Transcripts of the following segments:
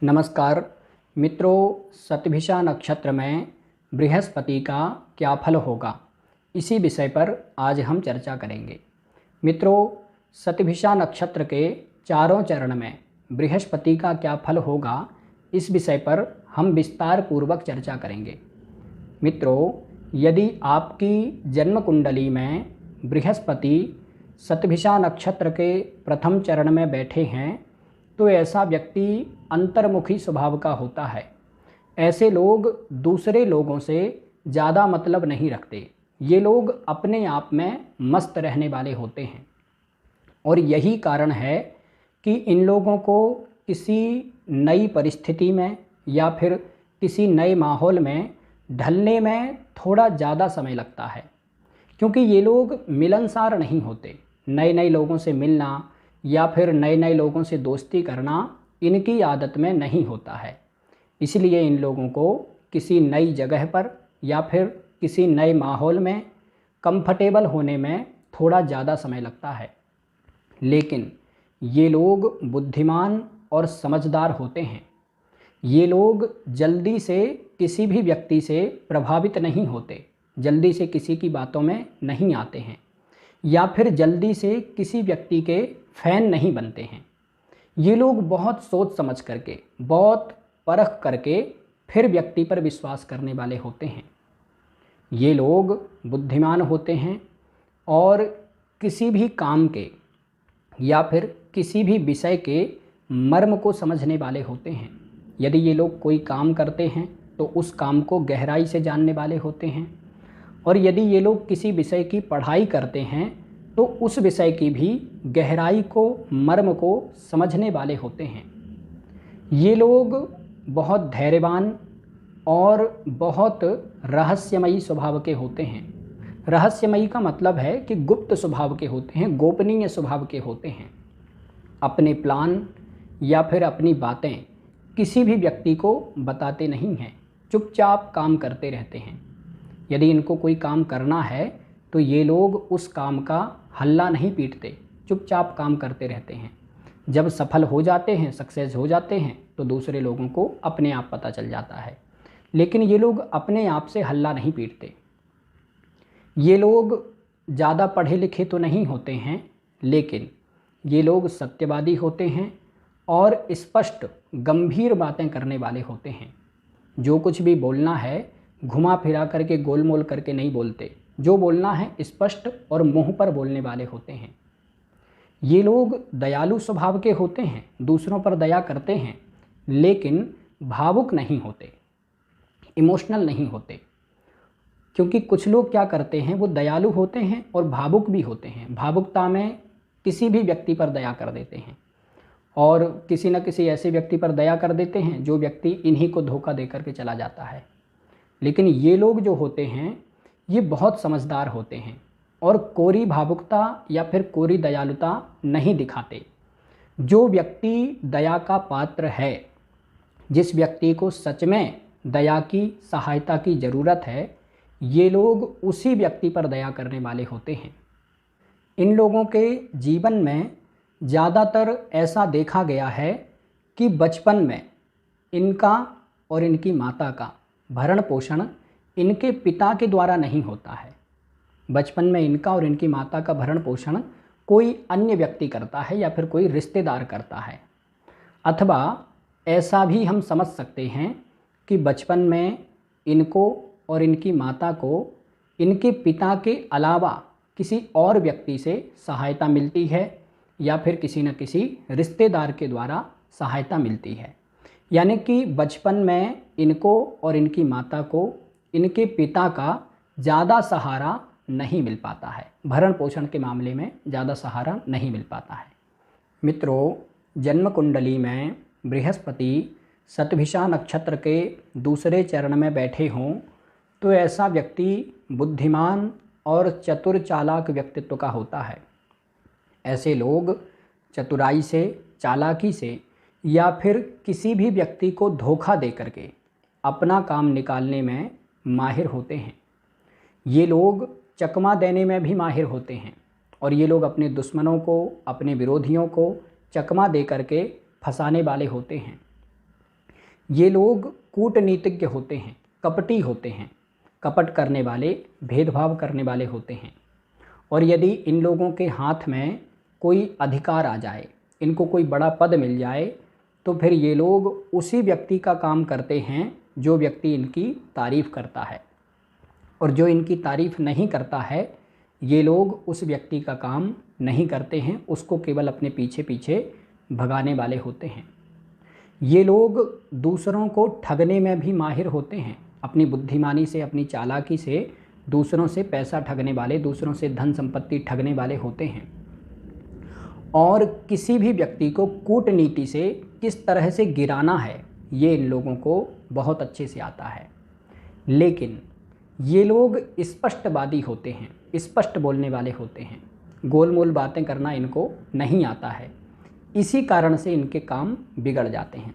नमस्कार मित्रों, शतभिषा नक्षत्र में बृहस्पति का क्या फल होगा, इसी विषय पर आज हम चर्चा करेंगे। मित्रों, शतभिषा नक्षत्र के चारों चरण में बृहस्पति का क्या फल होगा, इस विषय पर हम विस्तार पूर्वक चर्चा करेंगे। मित्रों, यदि आपकी जन्म कुंडली में बृहस्पति शतभिषा नक्षत्र के प्रथम चरण में बैठे हैं तो ऐसा व्यक्ति अंतर्मुखी स्वभाव का होता है। ऐसे लोग दूसरे लोगों से ज़्यादा मतलब नहीं रखते। ये लोग अपने आप में मस्त रहने वाले होते हैं और यही कारण है कि इन लोगों को किसी नई परिस्थिति में या फिर किसी नए माहौल में ढलने में थोड़ा ज़्यादा समय लगता है, क्योंकि ये लोग मिलनसार नहीं होते। नए नए लोगों से मिलना या फिर नए नए लोगों से दोस्ती करना इनकी आदत में नहीं होता है। इसलिए इन लोगों को किसी नई जगह पर या फिर किसी नए माहौल में कंफर्टेबल होने में थोड़ा ज़्यादा समय लगता है। लेकिन ये लोग बुद्धिमान और समझदार होते हैं। ये लोग जल्दी से किसी भी व्यक्ति से प्रभावित नहीं होते, जल्दी से किसी की बातों में नहीं आते हैं या फिर जल्दी से किसी व्यक्ति के फैन नहीं बनते हैं। ये लोग बहुत सोच समझ करके, बहुत परख करके फिर व्यक्ति पर विश्वास करने वाले होते हैं। ये लोग बुद्धिमान होते हैं और किसी भी काम के या फिर किसी भी विषय के मर्म को समझने वाले होते हैं। यदि ये लोग कोई काम करते हैं तो उस काम को गहराई से जानने वाले होते हैं, और यदि ये लोग किसी विषय की पढ़ाई करते हैं तो उस विषय की भी गहराई को, मर्म को समझने वाले होते हैं। ये लोग बहुत धैर्यवान और बहुत रहस्यमयी स्वभाव के होते हैं। रहस्यमयी का मतलब है कि गुप्त स्वभाव के होते हैं, गोपनीय स्वभाव के होते हैं। अपने प्लान या फिर अपनी बातें किसी भी व्यक्ति को बताते नहीं हैं, चुपचाप काम करते रहते हैं। यदि इनको कोई काम करना है तो ये लोग उस काम का हल्ला नहीं पीटते, चुपचाप काम करते रहते हैं। जब सफल हो जाते हैं, सक्सेस हो जाते हैं, तो दूसरे लोगों को अपने आप पता चल जाता है। लेकिन ये लोग अपने आप से हल्ला नहीं पीटते। ये लोग ज़्यादा पढ़े लिखे तो नहीं होते हैं, लेकिन ये लोग सत्यवादी होते हैं और स्पष्ट गंभीर बातें करने वाले होते हैं। जो कुछ भी बोलना है घुमा फिरा करके, गोल मोल करके नहीं बोलते। जो बोलना है स्पष्ट और मुंह पर बोलने वाले होते हैं। ये लोग दयालु स्वभाव के होते हैं, दूसरों पर दया करते हैं, लेकिन भावुक नहीं होते, इमोशनल नहीं होते। क्योंकि कुछ लोग क्या करते हैं, वो दयालु होते हैं और भावुक भी होते हैं। भावुकता में किसी भी व्यक्ति पर दया कर देते हैं और किसी न किसी ऐसे व्यक्ति पर दया कर देते हैं जो व्यक्ति इन्हीं को धोखा दे करके चला जाता है। लेकिन ये लोग जो होते हैं ये बहुत समझदार होते हैं और कोरी भावुकता या फिर कोरी दयालुता नहीं दिखाते। जो व्यक्ति दया का पात्र है, जिस व्यक्ति को सच में दया की, सहायता की ज़रूरत है, ये लोग उसी व्यक्ति पर दया करने वाले होते हैं। इन लोगों के जीवन में ज़्यादातर ऐसा देखा गया है कि बचपन में इनका और इनकी माता का भरण पोषण इनके पिता के द्वारा नहीं होता है। बचपन में इनका और इनकी माता का भरण पोषण कोई अन्य व्यक्ति करता है या फिर कोई रिश्तेदार करता है। अथवा ऐसा भी हम समझ सकते हैं कि बचपन में इनको और इनकी माता को इनके पिता के अलावा किसी और व्यक्ति से सहायता मिलती है या फिर किसी न किसी रिश्तेदार के द्वारा सहायता मिलती है। यानी कि बचपन में इनको और इनकी माता को इनके पिता का ज़्यादा सहारा नहीं मिल पाता है, भरण पोषण के मामले में ज़्यादा सहारा नहीं मिल पाता है। मित्रों, जन्म कुंडली में बृहस्पति शतभिषा नक्षत्र के दूसरे चरण में बैठे हों तो ऐसा व्यक्ति बुद्धिमान और चतुर चालाक व्यक्तित्व का होता है। ऐसे लोग चतुराई से, चालाकी से या फिर किसी भी व्यक्ति को धोखा दे करके अपना काम निकालने में माहिर होते हैं। ये लोग चकमा देने में भी माहिर होते हैं और ये लोग अपने दुश्मनों को, अपने विरोधियों को चकमा दे करके फंसाने वाले होते हैं। ये लोग कूटनीतिज्ञ होते हैं, कपटी होते हैं, कपट करने वाले, भेदभाव करने वाले होते हैं। और यदि इन लोगों के हाथ में कोई अधिकार आ जाए, इनको कोई बड़ा पद मिल जाए, तो फिर ये लोग उसी व्यक्ति का काम करते हैं जो व्यक्ति इनकी तारीफ़ करता है। और जो इनकी तारीफ़ नहीं करता है, ये लोग उस व्यक्ति का काम नहीं करते हैं, उसको केवल अपने पीछे पीछे भगाने वाले होते हैं। ये लोग दूसरों को ठगने में भी माहिर होते हैं। अपनी बुद्धिमानी से, अपनी चालाकी से दूसरों से पैसा ठगने वाले, दूसरों से धन संपत्ति ठगने वाले होते हैं। और किसी भी व्यक्ति को कूटनीति से किस तरह से गिराना है, ये इन लोगों को बहुत अच्छे से आता है। लेकिन ये लोग स्पष्टवादी होते हैं, स्पष्ट बोलने वाले होते हैं। गोलमोल बातें करना इनको नहीं आता है। इसी कारण से इनके काम बिगड़ जाते हैं।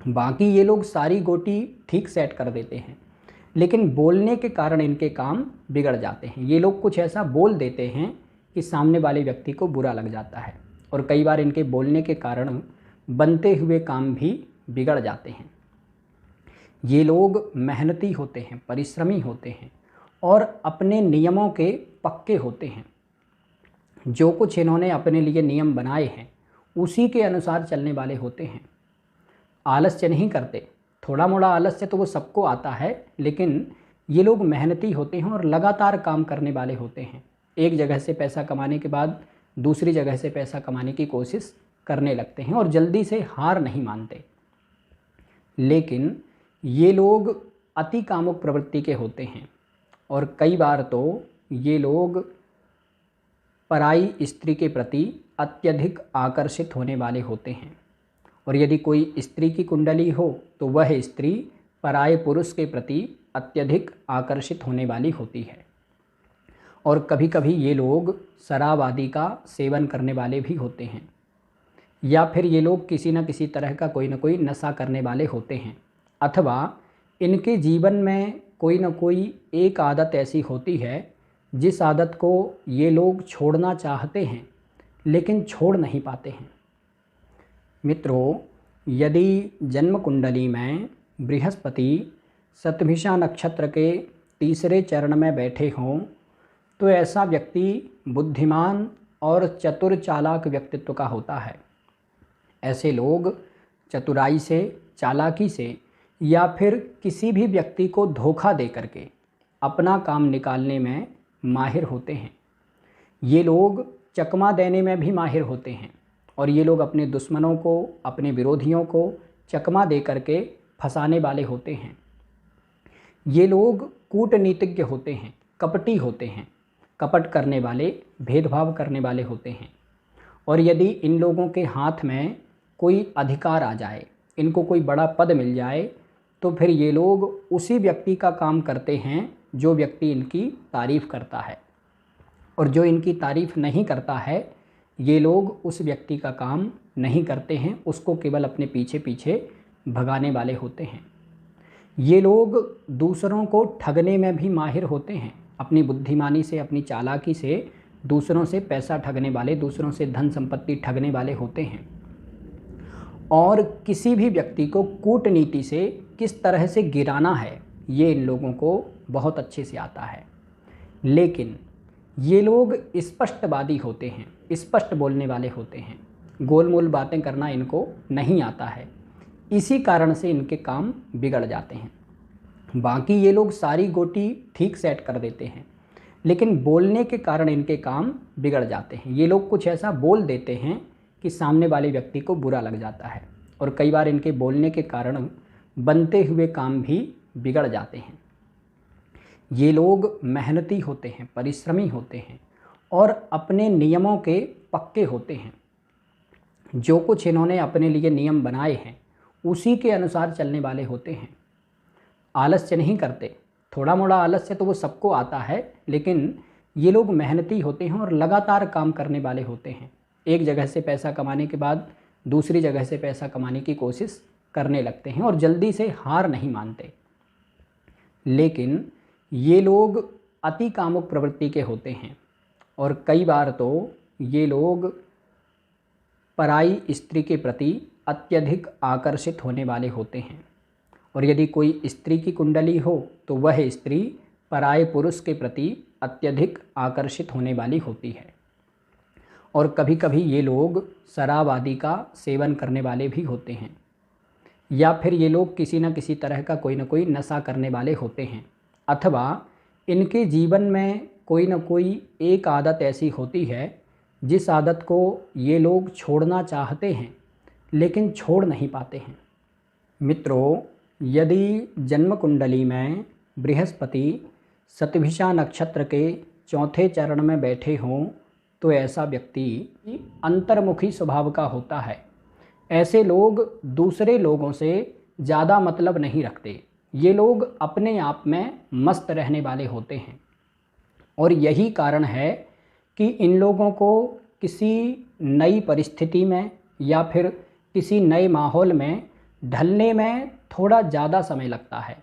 बाकी ये लोग सारी गोटी ठीक सेट कर देते हैं, लेकिन बोलने के कारण इनके काम बिगड़ जाते हैं। ये लोग कुछ ऐसा बोल देते हैं कि सामने वाले व्यक्ति को बुरा लग जाता है, और कई बार इनके बोलने के कारण बनते हुए काम भी बिगड़ जाते हैं। ये लोग मेहनती होते हैं, परिश्रमी होते हैं, और अपने नियमों के पक्के होते हैं। जो कुछ इन्होंने अपने लिए नियम बनाए हैं, उसी के अनुसार चलने वाले होते हैं। आलस्य नहीं करते। थोड़ा मोड़ा आलस्य तो वो सबको आता है, लेकिन ये लोग मेहनती होते हैं और लगातार काम करने वाले होते हैं। एक जगह से पैसा कमाने के बाद दूसरी जगह से पैसा कमाने की कोशिश करने लगते हैं, और जल्दी से हार नहीं मानते। लेकिन ये लोग अति कामुक प्रवृत्ति के होते हैं, और कई बार तो ये लोग पराई स्त्री के प्रति अत्यधिक आकर्षित होने वाले होते हैं। और यदि कोई स्त्री की कुंडली हो, तो वह स्त्री पराये पुरुष के प्रति अत्यधिक आकर्षित होने वाली होती है। और कभी कभी ये लोग शराब आदि का सेवन करने वाले भी होते हैं, या फिर ये लोग किसी न किसी तरह का कोई न कोई नशा करने वाले होते हैं, अथवा इनके जीवन में कोई न कोई एक आदत ऐसी होती है जिस आदत को ये लोग छोड़ना चाहते हैं, लेकिन छोड़ नहीं पाते हैं। मित्रों, यदि जन्म कुंडली में बृहस्पति शतभिषा नक्षत्र के तीसरे चरण में बैठे हों, तो ऐसा व्यक्ति बुद्धिमान और चतुर चालाक व्यक्तित्व का होता है। ऐसे लोग चतुराई से, चालाकी से, या फिर किसी भी व्यक्ति को धोखा दे करके अपना काम निकालने में माहिर होते हैं। ये लोग चकमा देने में भी माहिर होते हैं, और ये लोग अपने दुश्मनों को, अपने विरोधियों को चकमा दे करके फंसाने वाले होते हैं। ये लोग कूटनीतिज्ञ होते हैं, कपटी होते हैं, कपट करने वाले, भेदभाव करने वाले होते हैं। और यदि इन लोगों के हाथ में कोई अधिकार आ जाए, इनको कोई बड़ा पद मिल जाए, तो फिर ये लोग उसी व्यक्ति का काम करते हैं जो व्यक्ति इनकी तारीफ़ करता है। और जो इनकी तारीफ़ नहीं करता है, ये लोग उस व्यक्ति का काम नहीं करते हैं, उसको केवल अपने पीछे पीछे भगाने वाले होते हैं। ये लोग दूसरों को ठगने में भी माहिर होते हैं। अपनी बुद्धिमानी से, अपनी चालाकी से दूसरों से पैसा ठगने वाले, दूसरों से धन संपत्ति ठगने वाले होते हैं। और किसी भी व्यक्ति को कूटनीति से किस तरह से गिराना है, ये इन लोगों को बहुत अच्छे से आता है। लेकिन ये लोग स्पष्टवादी होते हैं, स्पष्ट बोलने वाले होते हैं। गोलमोल बातें करना इनको नहीं आता है। इसी कारण से इनके काम बिगड़ जाते हैं। बाकी ये लोग सारी गोटी ठीक सेट कर देते हैं, लेकिन बोलने के कारण इनके काम बिगड़ जाते हैं। ये लोग कुछ ऐसा बोल देते हैं कि सामने वाले व्यक्ति को बुरा लग जाता है, और कई बार इनके बोलने के कारण बनते हुए काम भी बिगड़ जाते हैं। ये लोग मेहनती होते हैं, परिश्रमी होते हैं, और अपने नियमों के पक्के होते हैं। जो कुछ इन्होंने अपने लिए नियम बनाए हैं, उसी के अनुसार चलने वाले होते हैं। आलस्य नहीं करते। थोड़ा मोड़ा आलस्य तो वो सबको आता है, लेकिन ये लोग मेहनती होते हैं और लगातार काम करने वाले होते हैं। एक जगह से पैसा कमाने के बाद दूसरी जगह से पैसा कमाने की कोशिश करने लगते हैं, और जल्दी से हार नहीं मानते। लेकिन ये लोग अति कामुक प्रवृत्ति के होते हैं, और कई बार तो ये लोग पराई स्त्री के प्रति अत्यधिक आकर्षित होने वाले होते हैं। और यदि कोई स्त्री की कुंडली हो तो वह स्त्री पराये पुरुष के प्रति अत्यधिक आकर्षित होने वाली होती है। और कभी कभी ये लोग शराब आदि का सेवन करने वाले भी होते हैं, या फिर ये लोग किसी न किसी तरह का कोई न कोई नशा करने वाले होते हैं, अथवा इनके जीवन में कोई न कोई एक आदत ऐसी होती है जिस आदत को ये लोग छोड़ना चाहते हैं लेकिन छोड़ नहीं पाते हैं। मित्रों, यदि जन्म कुंडली में बृहस्पति शतभिषा नक्षत्र के चौथे चरण में बैठे हों तो ऐसा व्यक्ति अंतर्मुखी स्वभाव का होता है। ऐसे लोग दूसरे लोगों से ज़्यादा मतलब नहीं रखते। ये लोग अपने आप में मस्त रहने वाले होते हैं और यही कारण है कि इन लोगों को किसी नई परिस्थिति में या फिर किसी नए माहौल में ढलने में थोड़ा ज़्यादा समय लगता है,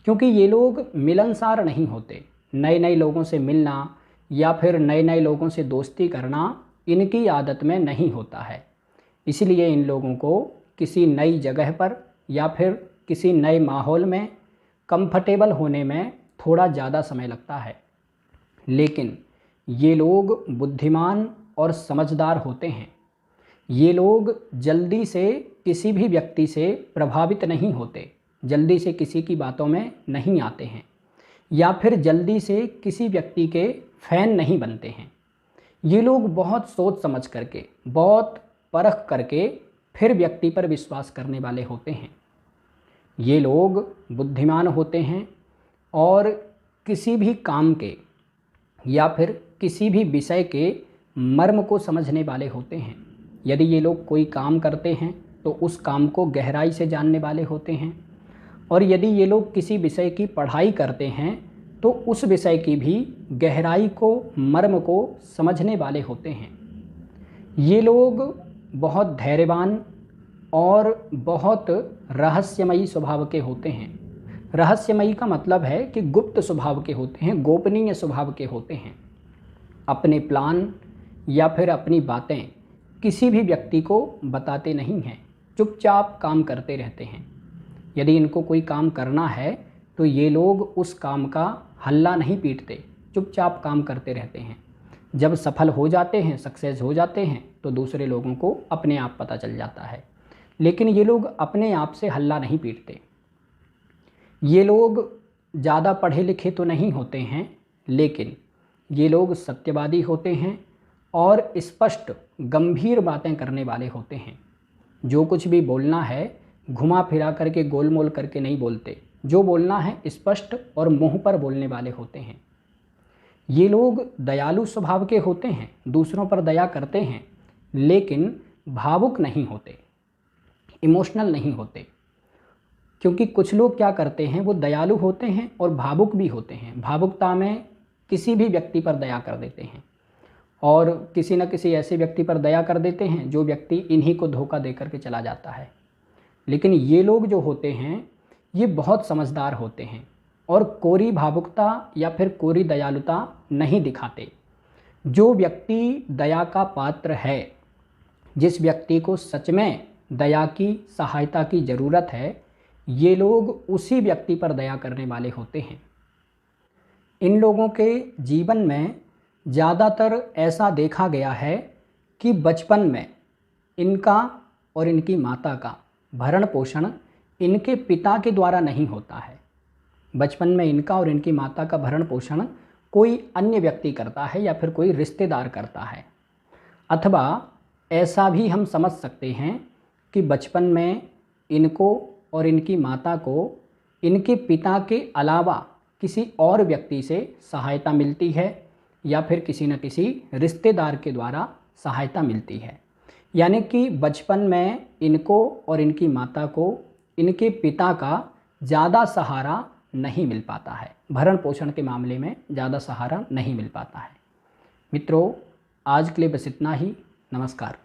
क्योंकि ये लोग मिलनसार नहीं होते। नए नए लोगों से मिलना या फिर नए नए लोगों से दोस्ती करना इनकी आदत में नहीं होता है। इसलिए इन लोगों को किसी नई जगह पर या फिर किसी नए माहौल में कंफर्टेबल होने में थोड़ा ज़्यादा समय लगता है। लेकिन ये लोग बुद्धिमान और समझदार होते हैं। ये लोग जल्दी से किसी भी व्यक्ति से प्रभावित नहीं होते, जल्दी से किसी की बातों में नहीं आते हैं या फिर जल्दी से किसी व्यक्ति के फैन नहीं बनते हैं। ये लोग बहुत सोच समझ करके, बहुत परख करके फिर व्यक्ति पर विश्वास करने वाले होते हैं। ये लोग बुद्धिमान होते हैं और किसी भी काम के या फिर किसी भी विषय के मर्म को समझने वाले होते हैं। यदि ये लोग कोई काम करते हैं तो उस काम को गहराई से जानने वाले होते हैं, और यदि ये लोग किसी विषय की पढ़ाई करते हैं तो उस विषय की भी गहराई को, मर्म को समझने वाले होते हैं। ये लोग बहुत धैर्यवान और बहुत रहस्यमयी स्वभाव के होते हैं। रहस्यमयी का मतलब है कि गुप्त स्वभाव के होते हैं, गोपनीय स्वभाव के होते हैं। अपने प्लान या फिर अपनी बातें किसी भी व्यक्ति को बताते नहीं हैं, चुपचाप काम करते रहते हैं। यदि इनको कोई काम करना है तो ये लोग उस काम का हल्ला नहीं पीटते, चुपचाप काम करते रहते हैं। जब सफल हो जाते हैं, सक्सेस हो जाते हैं, तो दूसरे लोगों को अपने आप पता चल जाता है। लेकिन ये लोग अपने आप से हल्ला नहीं पीटते। ये लोग ज़्यादा पढ़े लिखे तो नहीं होते हैं, लेकिन ये लोग सत्यवादी होते हैं और स्पष्ट गंभीर बातें करने वाले होते हैं। जो कुछ भी बोलना है घुमा फिरा करके, गोल मोल करके नहीं बोलते। जो बोलना है स्पष्ट और मुंह पर बोलने वाले होते हैं। ये लोग दयालु स्वभाव के होते हैं, दूसरों पर दया करते हैं, लेकिन भावुक नहीं होते, इमोशनल नहीं होते। क्योंकि कुछ लोग क्या करते हैं, वो दयालु होते हैं और भावुक भी होते हैं। भावुकता में किसी भी व्यक्ति पर दया कर देते हैं और किसी न किसी ऐसे व्यक्ति पर दया कर देते हैं जो व्यक्ति इन्हीं को धोखा दे करके चला जाता है। लेकिन ये लोग जो होते हैं ये बहुत समझदार होते हैं और कोरी भावुकता या फिर कोरी दयालुता नहीं दिखाते। जो व्यक्ति दया का पात्र है, जिस व्यक्ति को सच में दया की, सहायता की ज़रूरत है, ये लोग उसी व्यक्ति पर दया करने वाले होते हैं। इन लोगों के जीवन में ज़्यादातर ऐसा देखा गया है कि बचपन में इनका और इनकी माता का भरण पोषण इनके पिता के द्वारा नहीं होता है। बचपन में इनका और इनकी माता का भरण पोषण कोई अन्य व्यक्ति करता है या फिर कोई रिश्तेदार करता है। अथवा ऐसा भी हम समझ सकते हैं कि बचपन में इनको और इनकी माता को इनके पिता के अलावा किसी और व्यक्ति से सहायता मिलती है या फिर किसी न किसी रिश्तेदार के द्वारा सहायता मिलती है। यानी कि बचपन में इनको और इनकी माता को इनके पिता का ज़्यादा सहारा नहीं मिल पाता है, भरण पोषण के मामले में ज़्यादा सहारा नहीं मिल पाता है। मित्रों, आज के लिए बस इतना ही। नमस्कार।